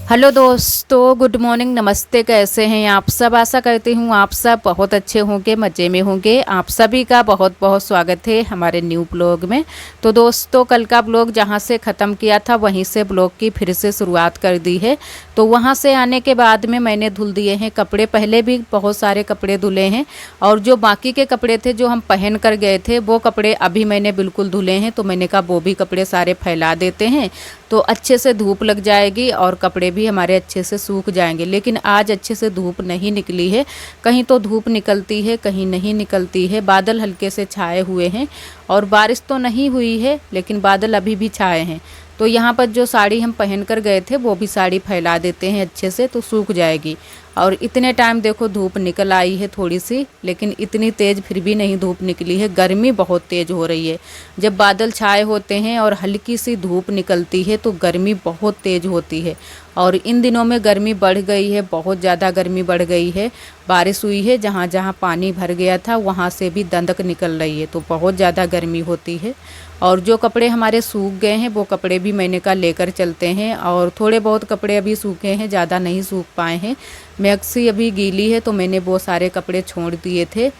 Hello दोस्तों, good morning, नमस्ते। कैसे हैं आप सब? आशा करती हूँ आप सब बहुत अच्छे होंगे, मज़े में होंगे। आप सभी का बहुत बहुत स्वागत है हमारे न्यू ब्लॉग में। तो दोस्तों, कल का ब्लॉग जहाँ से ख़त्म किया था वहीं से ब्लॉग की फिर से शुरुआत कर दी है। तो वहाँ से आने के बाद में मैंने धुल दिए हैं कपड़े। पहले भी बहुत सारे कपड़े धुले हैं और जो बाकी के कपड़े थे जो हम पहन कर गए थे वो कपड़े अभी मैंने बिल्कुल धुले हैं। तो मैंने कहा वो भी कपड़े सारे फैला देते हैं तो अच्छे से धूप लग जाएगी और कपड़े भी हमारे अच्छे से सूख जाएंगे। लेकिन आज अच्छे से धूप नहीं निकली है, कहीं तो धूप निकलती है कहीं नहीं निकलती है। बादल हल्के से छाए हुए हैं और बारिश तो नहीं हुई है लेकिन बादल अभी भी छाए हैं। तो यहाँ पर जो साड़ी हम पहन कर गए थे वो भी साड़ी फैला देते हैं अच्छे से तो सूख जाएगी। और इतने टाइम देखो धूप निकल आई है थोड़ी सी, लेकिन इतनी तेज़ फिर भी नहीं धूप निकली है। गर्मी बहुत तेज़ हो रही है। जब बादल छाए होते हैं और हल्की सी धूप निकलती है तो गर्मी बहुत तेज़ होती है। और इन दिनों में गर्मी बढ़ गई है, बहुत ज़्यादा गर्मी बढ़ गई है। बारिश हुई है, जहाँ जहाँ पानी भर गया था वहाँ से भी दंदक निकल रही है, तो बहुत ज़्यादा गर्मी होती है। और जो कपड़े हमारे सूख गए हैं वो कपड़े भी मैंने कहा लेकर चलते हैं। और थोड़े बहुत कपड़े अभी सूखे हैं, ज़्यादा नहीं सूख पाए हैं। मैक्सी अभी गीली है तो मैंने वो सारे कपड़े छोड़ दिए थे।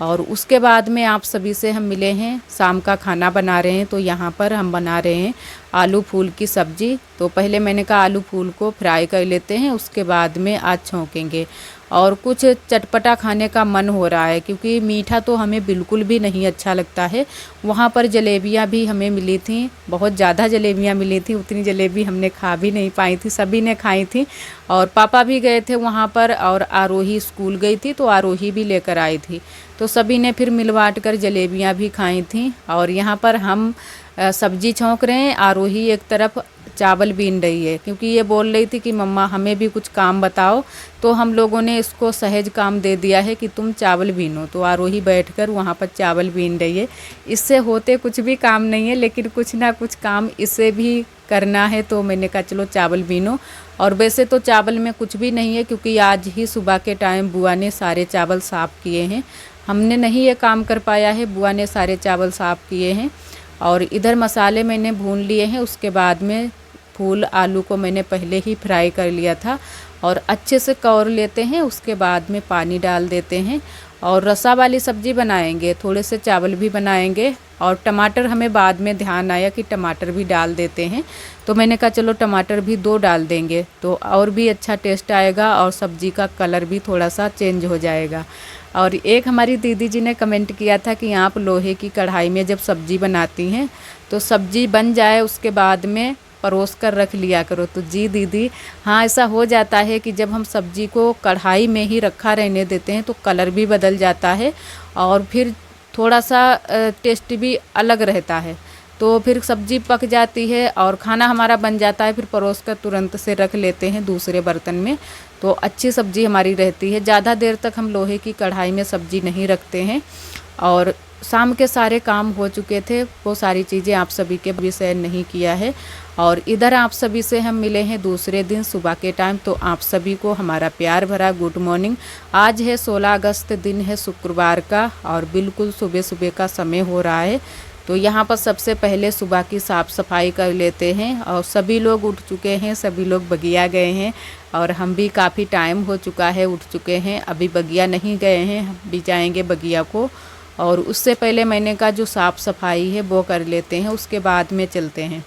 और उसके बाद में आप सभी से हम मिले हैं, शाम का खाना बना रहे हैं। तो यहाँ पर हम बना रहे हैं आलू फूल की सब्ज़ी। तो पहले मैंने कहा आलू फूल को फ्राई कर लेते हैं, उसके बाद में आज छौंकेंगे। और कुछ चटपटा खाने का मन हो रहा है क्योंकि मीठा तो हमें बिल्कुल भी नहीं अच्छा लगता है। वहाँ पर जलेबियाँ भी हमें मिली थी, बहुत ज़्यादा जलेबियाँ मिली थी। उतनी जलेबी हमने खा भी नहीं पाई थी, सभी ने खाई थी। और पापा भी गए थे वहाँ पर और आरोही स्कूल गई थी तो आरोही भी लेकर आई थी। तो सभी ने फिर मिलवाट कर जलेबियाँ भी खाई थी। और यहाँ पर हम सब्जी छौंक रहे हैं, आरोही एक तरफ चावल बीन रही है क्योंकि ये बोल रही थी कि मम्मा हमें भी कुछ काम बताओ। तो हम लोगों ने इसको सहज काम दे दिया है कि तुम चावल बीनो। तो आरोही बैठकर वहाँ पर चावल बीन रही है। इससे होते कुछ भी काम नहीं है लेकिन कुछ ना कुछ काम इससे भी करना है, तो मैंने कहा चलो चावल बीनो। और वैसे तो चावल में कुछ भी नहीं है क्योंकि आज ही सुबह के टाइम बुआ ने सारे चावल साफ़ किए हैं। हमने नहीं ये काम कर पाया है, बुआ ने सारे चावल साफ़ किए हैं। और इधर मसाले मैंने भून लिए हैं, उसके बाद में फूल आलू को मैंने पहले ही फ्राई कर लिया था और अच्छे से कौर लेते हैं। उसके बाद में पानी डाल देते हैं और रसा वाली सब्ज़ी बनाएंगे, थोड़े से चावल भी बनाएंगे। और टमाटर हमें बाद में ध्यान आया कि टमाटर भी डाल देते हैं, तो मैंने कहा चलो टमाटर भी 2 डाल देंगे तो और भी अच्छा टेस्ट आएगा और सब्ज़ी का कलर भी थोड़ा सा चेंज हो जाएगा। और एक हमारी दीदी जी ने कमेंट किया था कि आप लोहे की कढ़ाई में जब सब्ज़ी बनाती हैं तो सब्ज़ी बन जाए उसके बाद में परोस कर रख लिया करो। तो जी दीदी, हाँ ऐसा हो जाता है कि जब हम सब्ज़ी को कढ़ाई में ही रखा रहने देते हैं तो कलर भी बदल जाता है और फिर थोड़ा सा टेस्ट भी अलग रहता है। तो फिर सब्ज़ी पक जाती है और खाना हमारा बन जाता है, फिर परोस कर तुरंत से रख लेते हैं दूसरे बर्तन में, तो अच्छी सब्ज़ी हमारी रहती है। ज़्यादा देर तक हम लोहे की कढ़ाई में सब्ज़ी नहीं रखते हैं। और शाम के सारे काम हो चुके थे, वो सारी चीज़ें आप सभी के भी शेयर नहीं किया है। और इधर आप सभी से हम मिले हैं दूसरे दिन सुबह के टाइम। तो आप सभी को हमारा प्यार भरा गुड मॉर्निंग। आज है 16 अगस्त, दिन है शुक्रवार का और बिल्कुल सुबह सुबह का समय हो रहा है। तो यहाँ पर सबसे पहले सुबह की साफ़ सफाई कर लेते हैं और सभी लोग उठ चुके हैं, सभी लोग बगिया गए हैं और हम भी काफ़ी टाइम हो चुका है उठ चुके हैं। अभी बगिया नहीं गए हैं, हम भी जाएंगे बगिया को। और उससे पहले मैंने कहा जो साफ़ सफाई है वो कर लेते हैं, उसके बाद में चलते हैं।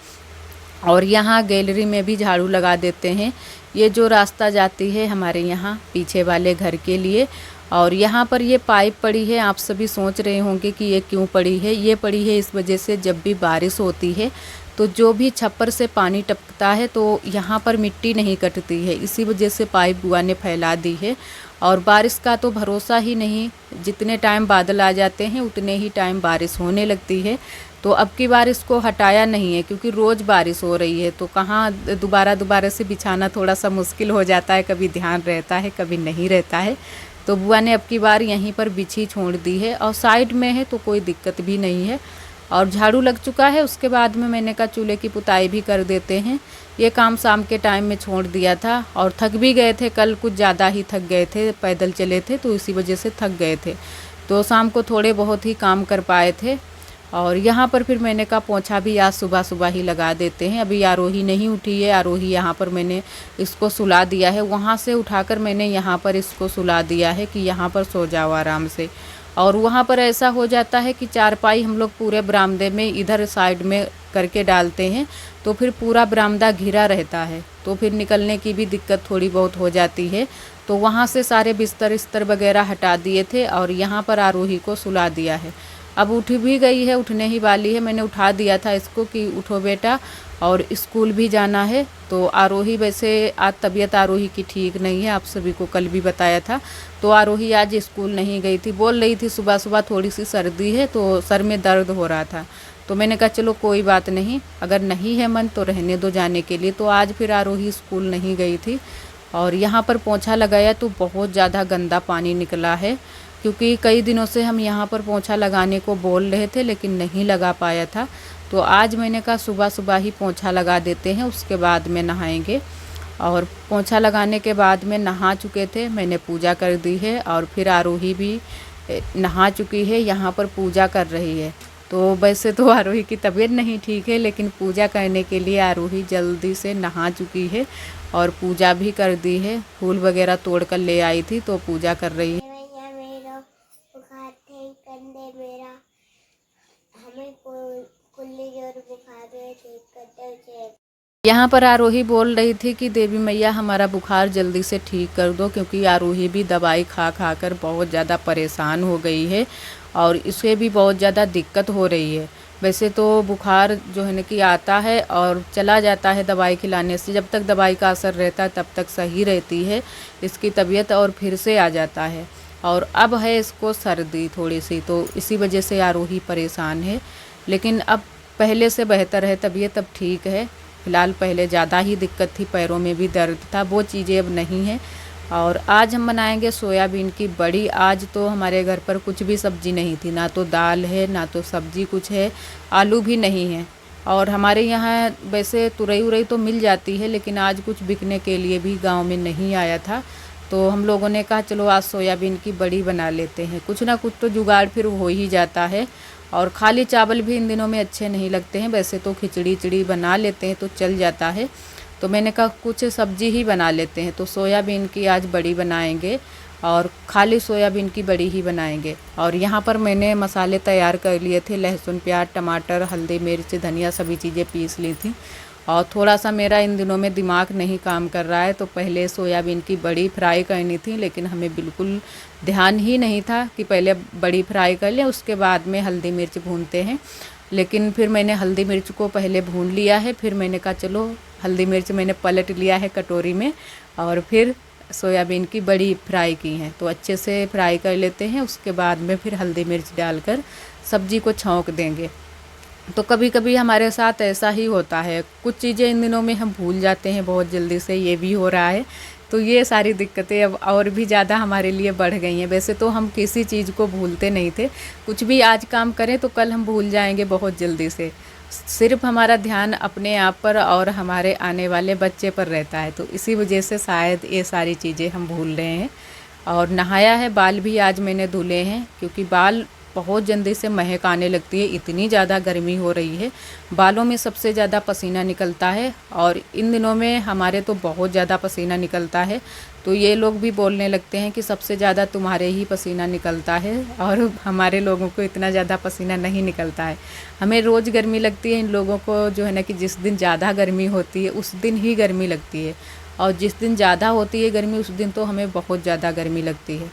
और यहाँ गैलरी में भी झाड़ू लगा देते हैं। ये जो रास्ता जाती है हमारे यहाँ पीछे वाले घर के लिए। और यहाँ पर ये पाइप पड़ी है, आप सभी सोच रहे होंगे कि ये क्यों पड़ी है। ये पड़ी है इस वजह से जब भी बारिश होती है तो जो भी छप्पर से पानी टपकता है तो यहाँ पर मिट्टी नहीं कटती है, इसी वजह से पाइप बुआ ने फैला दी है। और बारिश का तो भरोसा ही नहीं, जितने टाइम बादल आ जाते हैं उतने ही टाइम बारिश होने लगती है। तो अब की बार इसको हटाया नहीं है क्योंकि रोज़ बारिश हो रही है, तो कहाँ दोबारा से बिछाना थोड़ा सा मुश्किल हो जाता है, कभी ध्यान रहता है कभी नहीं रहता है। तो बुआ ने अब की बार यहीं पर बिछी छोड़ दी है और साइड में है तो कोई दिक्कत भी नहीं है। और झाड़ू लग चुका है, उसके बाद में मैंने कहा चूल्हे की पुताई भी कर देते हैं। ये काम शाम के टाइम में छोड़ दिया था और थक भी गए थे, कल कुछ ज़्यादा ही थक गए थे, पैदल चले थे तो इसी वजह से थक गए थे। तो शाम को थोड़े बहुत ही काम कर पाए थे। और यहाँ पर फिर मैंने कहा पोंछा भी आज सुबह सुबह ही लगा देते हैं। अभी आरोही नहीं उठी है, आरोही यहाँ पर मैंने इसको सुला दिया है, वहाँ से उठाकर मैंने यहाँ पर इसको सुला दिया है कि यहाँ पर सो जाओ आराम से। और वहाँ पर ऐसा हो जाता है कि चारपाई हम लोग पूरे बरामदे में इधर साइड में करके डालते हैं, तो फिर पूरा बरामदा घिरा रहता है, तो फिर निकलने की भी दिक्कत थोड़ी बहुत हो जाती है। तो वहाँ से सारे बिस्तर वगैरह हटा दिए थे और यहाँ पर आरोही को सुला दिया है। अब उठ भी गई है, उठने ही वाली है, मैंने उठा दिया था इसको कि उठो बेटा और स्कूल भी जाना है। तो आरोही वैसे आज तबीयत आरोही की ठीक नहीं है, आप सभी को कल भी बताया था। तो आरोही आज स्कूल नहीं गई थी, बोल रही थी सुबह सुबह थोड़ी सी सर्दी है तो सर में दर्द हो रहा था। तो मैंने कहा चलो कोई बात नहीं, अगर नहीं है मन तो रहने दो जाने के लिए। तो आज फिर आरोही स्कूल नहीं गई थी। और यहाँ पर पोंछा लगाया तो बहुत ज़्यादा गंदा पानी निकला है, क्योंकि कई दिनों से हम यहाँ पर पोंछा लगाने को बोल रहे थे लेकिन नहीं लगा पाया था। तो आज मैंने कहा सुबह सुबह ही पोंछा लगा देते हैं, उसके बाद में नहाएंगे। और पोंछा लगाने के बाद में नहा चुके थे, मैंने पूजा कर दी है और फिर आरोही भी नहा चुकी है, यहाँ पर पूजा कर रही है। तो वैसे तो आरोही की तबीयत नहीं ठीक है, लेकिन पूजा करने के लिए आरोही जल्दी से नहा चुकी है और पूजा भी कर दी है। फूल वगैरह तोड़ कर ले आई थी तो पूजा कर रही है। यहाँ पर आरोही बोल रही थी कि देवी मैया हमारा बुखार जल्दी से ठीक कर दो, क्योंकि आरोही भी दवाई खा खा कर बहुत ज़्यादा परेशान हो गई है और इसे भी बहुत ज़्यादा दिक्कत हो रही है। वैसे तो बुखार जो है ना कि आता है और चला जाता है दवाई खिलाने से, जब तक दवाई का असर रहता है तब तक सही रहती है इसकी तबीयत, और फिर से आ जाता है। और अब है इसको सर्दी थोड़ी सी, तो इसी वजह से आरोही परेशान है। लेकिन अब पहले से बेहतर है तबीयत, अब ठीक है। फ़िलहाल पहले ज़्यादा ही दिक्कत थी, पैरों में भी दर्द था, वो चीज़ें अब नहीं हैं। और आज हम बनाएंगे सोयाबीन की बड़ी। आज तो हमारे घर पर कुछ भी सब्ज़ी नहीं थी, ना तो दाल है ना तो सब्ज़ी कुछ है, आलू भी नहीं है। और हमारे यहाँ वैसे तुरई उरई तो मिल जाती है, लेकिन आज कुछ बिकने के लिए भी गांव में नहीं आया था। तो हम लोगों ने कहा चलो आज सोयाबीन की बड़ी बना लेते हैं, कुछ ना कुछ तो जुगाड़ फिर हो ही जाता है। और खाली चावल भी इन दिनों में अच्छे नहीं लगते हैं, वैसे तो खिचड़ी चिड़ी बना लेते हैं तो चल जाता है। तो मैंने कहा कुछ सब्जी ही बना लेते हैं, तो सोयाबीन की आज बड़ी बनाएंगे और खाली सोयाबीन की बड़ी ही बनाएंगे। और यहाँ पर मैंने मसाले तैयार कर लिए थे, लहसुन प्याज टमाटर हल्दी मिर्च धनिया सभी चीज़ें पीस ली थी। और थोड़ा सा मेरा इन दिनों में दिमाग नहीं काम कर रहा है, तो पहले सोयाबीन की बड़ी फ्राई करनी थी, लेकिन हमें बिल्कुल ध्यान ही नहीं था कि पहले बड़ी फ्राई कर लें उसके बाद में हल्दी मिर्च भूनते हैं। लेकिन फिर मैंने हल्दी मिर्च को पहले भून लिया है, फिर मैंने कहा चलो हल्दी मिर्च मैंने पलट लिया है कटोरी में और फिर सोयाबीन की बड़ी फ्राई की हैं। तो अच्छे से फ्राई कर लेते हैं, उसके बाद में फिर हल्दी मिर्च डालकर सब्जी को छौंक देंगे। तो कभी कभी हमारे साथ ऐसा ही होता है, कुछ चीज़ें इन दिनों में हम भूल जाते हैं बहुत जल्दी से, ये भी हो रहा है। तो ये सारी दिक्कतें अब और भी ज़्यादा हमारे लिए बढ़ गई हैं। वैसे तो हम किसी चीज़ को भूलते नहीं थे, कुछ भी आज काम करें तो कल हम भूल जाएंगे बहुत जल्दी से। सिर्फ हमारा ध्यान अपने आप पर और हमारे आने वाले बच्चे पर रहता है, तो इसी वजह से शायद ये सारी चीज़ें हम भूल रहे हैं। और नहाया है, बाल भी आज मैंने धुले हैं, क्योंकि बाल बहुत जल्दी से महक आने लगती है, इतनी ज़्यादा गर्मी हो रही है। बालों में सबसे ज़्यादा पसीना निकलता है और इन दिनों में हमारे तो बहुत ज़्यादा पसीना निकलता है। तो ये लोग भी बोलने लगते हैं कि सबसे ज़्यादा तुम्हारे ही पसीना निकलता है, और हमारे लोगों को इतना ज़्यादा पसीना नहीं निकलता है। हमें रोज़ गर्मी लगती है, इन लोगों को जो है ना कि जिस दिन ज़्यादा गर्मी होती है उस दिन ही गर्मी लगती है, और जिस दिन ज़्यादा होती है गर्मी उस दिन तो हमें बहुत ज़्यादा गर्मी लगती है।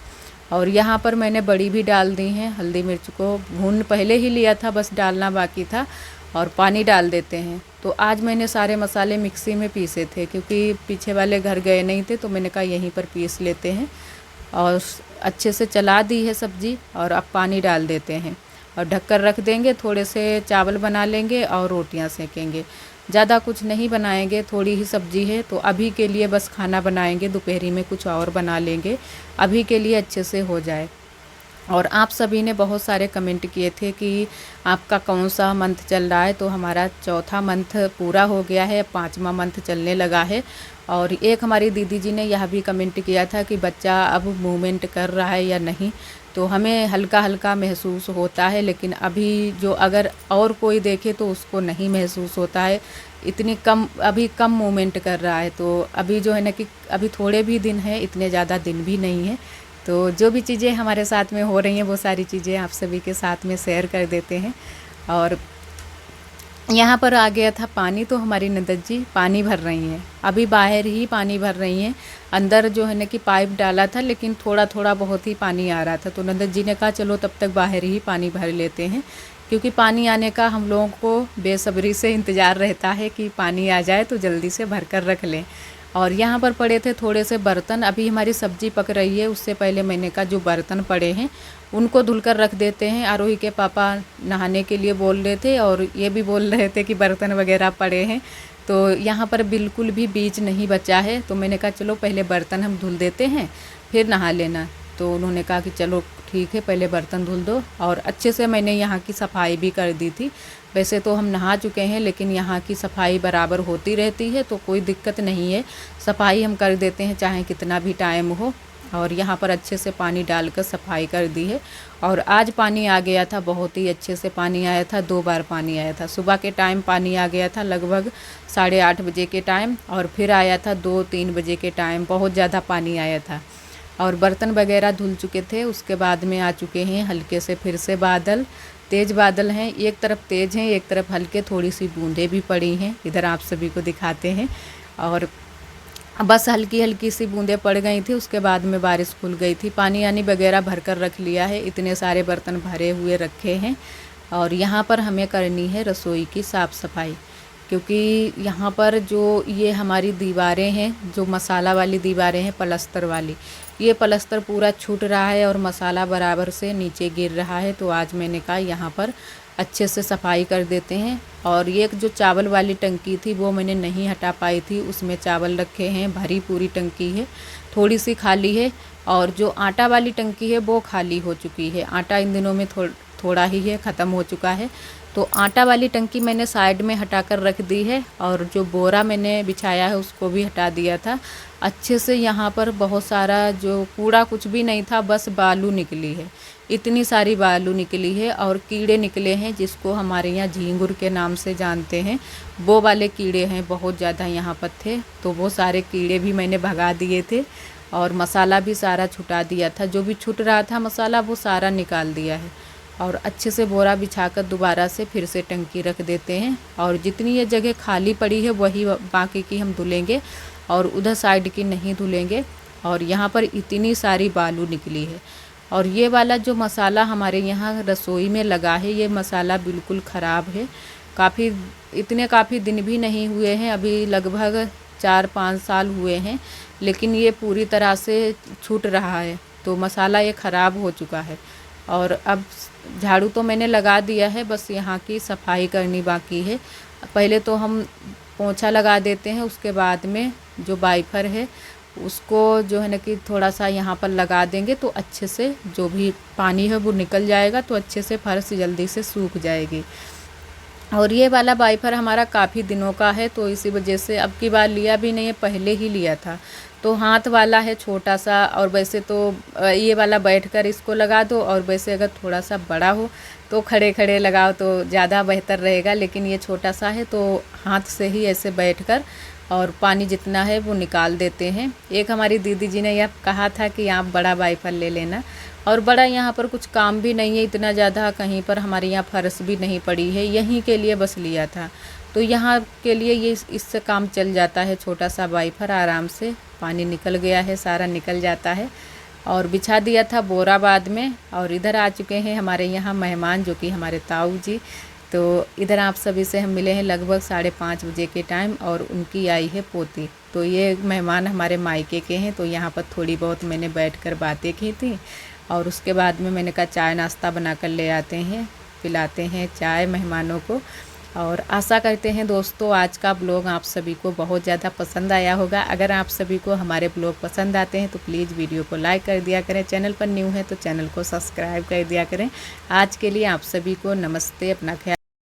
और यहाँ पर मैंने बड़ी भी डाल दी हैं, हल्दी मिर्च को भून पहले ही लिया था, बस डालना बाकी था। और पानी डाल देते हैं। तो आज मैंने सारे मसाले मिक्सी में पीसे थे, क्योंकि पीछे वाले घर गए नहीं थे, तो मैंने कहा यहीं पर पीस लेते हैं। और अच्छे से चला दी है सब्ज़ी, और अब पानी डाल देते हैं और ढककर रख देंगे। थोड़े से चावल बना लेंगे और रोटियां सेकेंगे, ज़्यादा कुछ नहीं बनाएंगे, थोड़ी ही सब्ज़ी है तो अभी के लिए बस खाना बनाएंगे, दोपहरी में कुछ और बना लेंगे, अभी के लिए अच्छे से हो जाए। और आप सभी ने बहुत सारे कमेंट किए थे कि आपका कौन सा मंथ चल रहा है। तो हमारा चौथा मंथ पूरा हो गया है, 5वां मंथ चलने लगा है। और एक हमारी दीदी जी ने यह भी कमेंट किया था कि बच्चा अब मूवमेंट कर रहा है या नहीं। तो हमें हल्का हल्का महसूस होता है, लेकिन अभी जो अगर और कोई देखे तो उसको नहीं महसूस होता है। इतनी कम अभी कम मूवमेंट कर रहा है। तो अभी जो है ना कि अभी थोड़े भी दिन हैं, इतने ज़्यादा दिन भी नहीं है। तो जो भी चीज़ें हमारे साथ में हो रही हैं वो सारी चीज़ें आप सभी के साथ में शेयर कर देते हैं। और यहाँ पर आ गया था पानी, तो हमारी नंदन जी पानी भर रही हैं। अभी बाहर ही पानी भर रही हैं। अंदर जो है ना कि पाइप डाला था, लेकिन थोड़ा थोड़ा बहुत ही पानी आ रहा था। तो नंदन जी ने कहा चलो तब तक बाहर ही पानी भर लेते हैं, क्योंकि पानी आने का हम लोगों को बेसब्री से इंतज़ार रहता है कि पानी आ जाए तो जल्दी से भर कर रख लें। और यहाँ पर पड़े थे थोड़े से बर्तन। अभी हमारी सब्जी पक रही है, उससे पहले मैंने कहा जो बर्तन पड़े हैं उनको धुल कर रख देते हैं। आरोही के पापा नहाने के लिए बोल रहे थे और ये भी बोल रहे थे कि बर्तन वगैरह पड़े हैं। तो यहाँ पर बिल्कुल भी बीज नहीं बचा है। तो मैंने कहा चलो पहले बर्तन हम धुल देते हैं फिर नहा लेना। तो उन्होंने कहा कि चलो ठीक है, पहले बर्तन धुल दो। और अच्छे से मैंने यहाँ की सफाई भी कर दी थी। वैसे तो हम नहा चुके हैं, लेकिन यहाँ की सफाई बराबर होती रहती है तो कोई दिक्कत नहीं है। सफाई हम कर देते हैं चाहे कितना भी टाइम हो। और यहाँ पर अच्छे से पानी डालकर सफाई कर दी है। और आज पानी आ गया था, बहुत ही अच्छे से पानी आया था। 2 बार पानी आया था। सुबह के टाइम पानी आ गया था लगभग 8:30 बजे के टाइम, और फिर आया था 2-3 बजे के टाइम। बहुत ज़्यादा पानी आया था। और बर्तन वगैरह धुल चुके थे। उसके बाद में आ चुके हैं हल्के से फिर से बादल। तेज़ बादल हैं, एक तरफ तेज़ हैं, एक तरफ हल्के थोड़ी सी बूंदें भी पड़ी हैं। इधर आप सभी को दिखाते हैं। और बस हल्की हल्की सी बूंदें पड़ गई थी, उसके बाद में बारिश खुल गई थी। पानी यानी वगैरह भर कर रख लिया है। इतने सारे बर्तन भरे हुए रखे हैं। और यहाँ पर हमें करनी है रसोई की साफ़ सफाई, क्योंकि यहाँ पर जो ये हमारी दीवारें हैं, जो मसाला वाली दीवारें हैं पलस्तर वाली, ये पलस्तर पूरा छूट रहा है और मसाला बराबर से नीचे गिर रहा है। तो आज मैंने कहा यहाँ पर अच्छे से सफाई कर देते हैं। और ये जो चावल वाली टंकी थी वो मैंने नहीं हटा पाई थी, उसमें चावल रखे हैं, भरी पूरी टंकी है, थोड़ी सी खाली है। और जो आटा वाली टंकी है वो खाली हो चुकी है। आटा इन दिनों में थोड़ा ही है, ख़त्म हो चुका है। तो आटा वाली टंकी मैंने साइड में हटा कर रख दी है। और जो बोरा मैंने बिछाया है उसको भी हटा दिया था अच्छे से। यहाँ पर बहुत सारा जो कूड़ा कुछ भी नहीं था, बस बालू निकली है। इतनी सारी बालू निकली है और कीड़े निकले हैं, जिसको हमारे यहाँ झींगुर के नाम से जानते हैं। वो वाले कीड़े हैं, बहुत ज़्यादा यहाँ पर थे। तो वो सारे कीड़े भी मैंने भगा दिए थे। और मसाला भी सारा छुटा दिया था, जो भी छूट रहा था मसाला वो सारा निकाल दिया है। और अच्छे से बोरा बिछाकर दोबारा से फिर से टंकी रख देते हैं। और जितनी ये जगह खाली पड़ी है वही बाकी की हम धुलेंगे, और उधर साइड की नहीं धुलेंगे। और यहाँ पर इतनी सारी बालू निकली है। और ये वाला जो मसाला हमारे यहाँ रसोई में लगा है, ये मसाला बिल्कुल ख़राब है। काफ़ी दिन भी नहीं हुए हैं, अभी लगभग 4-5 साल हुए हैं, लेकिन ये पूरी तरह से छूट रहा है। तो मसाला ये ख़राब हो चुका है। और अब झाड़ू तो मैंने लगा दिया है, बस यहाँ की सफाई करनी बाकी है। पहले तो हम पोंछा लगा देते हैं, उसके बाद में जो वाइपर है उसको जो है ना कि थोड़ा सा यहाँ पर लगा देंगे, तो अच्छे से जो भी पानी है वो निकल जाएगा, तो अच्छे से फर्श जल्दी से सूख जाएगी। और ये वाला वाइपर हमारा काफ़ी दिनों का है, तो इसी वजह से अब की बार लिया भी नहीं है, पहले ही लिया था। तो हाथ वाला है छोटा सा। और वैसे तो ये वाला बैठकर इसको लगा दो, और वैसे अगर थोड़ा सा बड़ा हो तो खड़े खड़े लगाओ तो ज़्यादा बेहतर रहेगा। लेकिन ये छोटा सा है तो हाथ से ही ऐसे बैठकर और पानी जितना है वो निकाल देते हैं। एक हमारी दीदी जी ने यह कहा था कि आप बड़ा वाइपर ले लेना। और बड़ा यहाँ पर कुछ काम भी नहीं है इतना ज़्यादा, कहीं पर हमारे यहाँ फर्श भी नहीं पड़ी है, यहीं के लिए बस लिया था। तो यहाँ के लिए ये इससे काम चल जाता है। छोटा सा वाइपर, आराम से पानी निकल गया है, सारा निकल जाता है। और बिछा दिया था बोरा बाद में। और इधर आ चुके हैं हमारे यहाँ मेहमान, जो कि हमारे ताऊ जी। तो इधर आप सभी से हम मिले हैं लगभग 5:30 बजे के टाइम, और उनकी आई है पोती। तो ये मेहमान हमारे मायके के हैं। तो यहाँ पर थोड़ी बहुत मैंने बैठकर बातें की थी। और उसके बाद में मैंने कहा चाय नाश्ता बना कर ले आते हैं, पिलाते हैं चाय मेहमानों को। और आशा करते हैं दोस्तों आज का ब्लॉग आप सभी को बहुत ज़्यादा पसंद आया होगा। अगर आप सभी को हमारे ब्लॉग पसंद आते हैं तो प्लीज़ वीडियो को लाइक कर दिया करें, चैनल पर न्यू है तो चैनल को सब्सक्राइब कर दिया करें। आज के लिए आप सभी को नमस्ते, अपना ख्याल